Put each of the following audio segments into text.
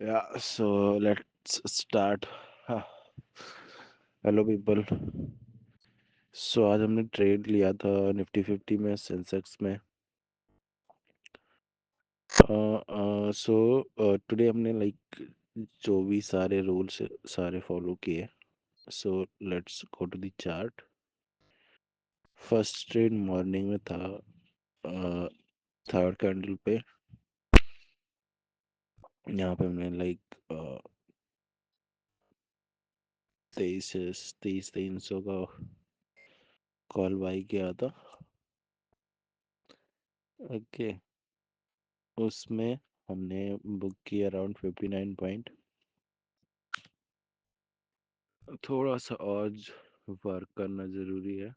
Yeah, so let's start. हाँ, hello people. सो आज हमने ट्रेड लिया था निफ्टी 50 में, सेंसेक्स में। सो टुडे हमने लाइक जो भी सारे रूल्स सारे फॉलो किए। So let's go to the chart. First trade morning में था, थर्ड कैंडल पे। यहाँ पे हमने लाइक 2300 का कॉल बाई किया था। ओके, उसमें हमने बुक किया अराउंड 59 पॉइंट। थोड़ा सा और वर्क करना ज़रूरी है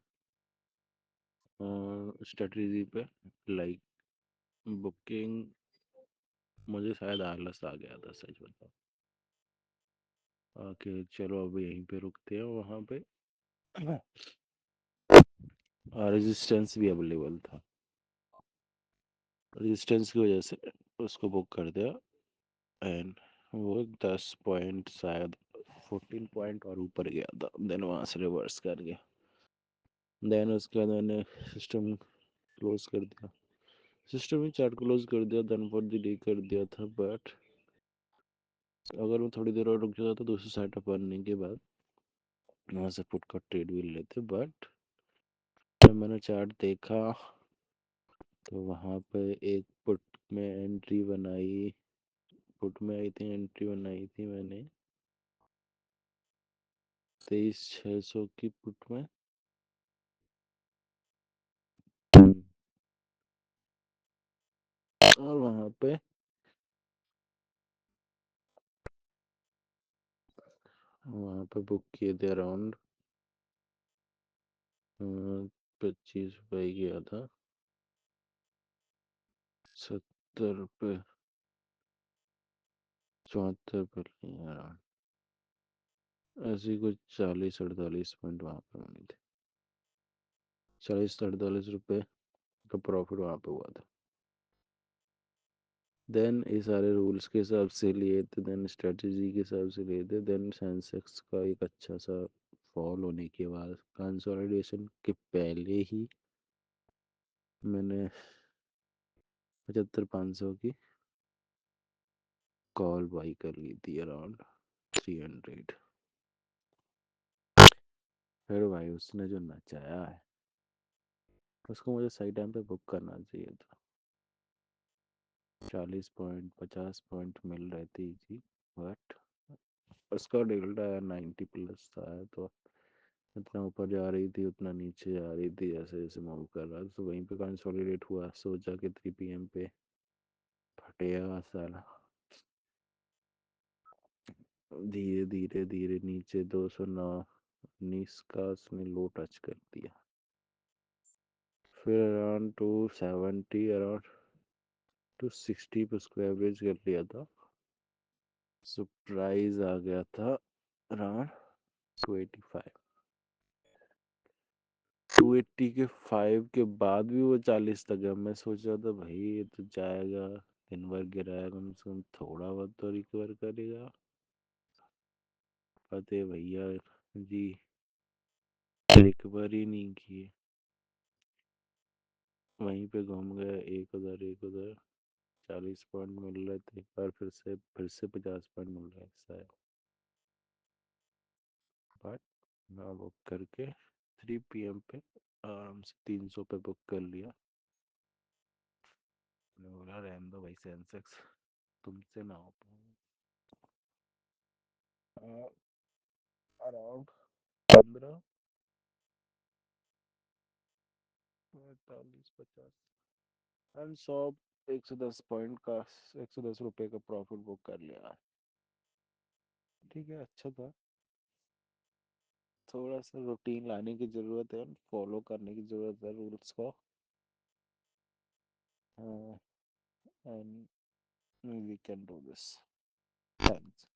स्ट्रेटजी पे। लाइक बुकिंग, मुझे शायद आलस आ गया था, सच बताओ। ओके चलो अब यहीं पे रुकते हैं। वहाँ पे रेजिस्टेंस भी अवेलेबल था। रेजिस्टेंस की वजह से उसको बुक कर दिया। एंड वो 10 पॉइंट शायद 14 पॉइंट और ऊपर गया था, देन वहाँ से रिवर्स कर गया। देन उसके बाद मैंने सिस्टम क्लोज कर दिया। सिस्टम में चार्ट क्लोज कर दिया, देन फॉर द डे कर दिया था। बट अगर मैं थोड़ी देर और रुक जाता तो 260 अप करने के बाद वहाँ से पुट का ट्रेड भी ले लेते। बट जब मैंने चार्ट देखा तो वहाँ पे एक पुट में एंट्री बनाई। पुट में आई थी, एंट्री बनाई थी मैंने 23,600 की पुट में। और वहाँ पे बुक किए थे अराउंड 25 रुपये गया था, 70 रुपये, 74 रुपये अराउंड। ऐसी कुछ 40-48 पॉइंट वहाँ पे बनी थी। 40-48 रुपये का प्रॉफिट वहाँ पे हुआ था। देन ये सारे रूल्स के हिसाब से लिए थे, देन स्ट्रेटजी के हिसाब से लिए थे। देन सेंसेक्स का एक अच्छा सा फॉल होने के बाद कंसोलिडेशन के पहले ही मैंने 75,500 की कॉल बाई कर ली थी अराउंड 300। फिर भाई उसने जो नचाया है, उसको मुझे सही टाइम पे बुक करना चाहिए था। 40 पॉइंट 50 पॉइंट मिल रहती थी। बट उसका डेल्टा 90 प्लस था, तो जितना ऊपर जा रही थी उतना नीचे जा रही थी। जैसे जैसे मूव कर रहा था तो वहीं पे कंसोलिडेट हुआ। सोचा कि 3 PM पे फटेगा साला। धीरे धीरे धीरे नीचे 219 का उसने लो टच कर दिया। फिर अराउंड 270, अराउंड 260 पे उसको एवरेज कर लिया था। सरप्राइज आ गया था अराउंड 285। 280 के 5 के बाद भी वो 40 तक गया। मैं सोच रहा था भाई ये तो जाएगा, दिन भर गिराया, कम से कम थोड़ा बहुत तो रिकवर करेगा। पते भैया जी रिकवर ही नहीं किए। वहीं पे घूम गया, एक उधर एक उधर। 40 पॉइंट मिल रहे थे, एक बार फिर से 50 पॉइंट मिल रहे शायद। बट मैं बुक करके 3 PM पे आराम से 300 पे बुक कर लिया। मैं बोला रहने दो भाई, सेंसेक्स तुमसे ना हो पाऊँ। अराउंड 15, 45, 50 एंड 100, 110 पॉइंट का, 110 रुपये का प्रॉफिट बुक कर लिया। ठीक है, अच्छा था। थोड़ा सा रूटीन लाने की ज़रूरत है, फॉलो करने की ज़रूरत है रूल्स को। And we can do this. Thanks.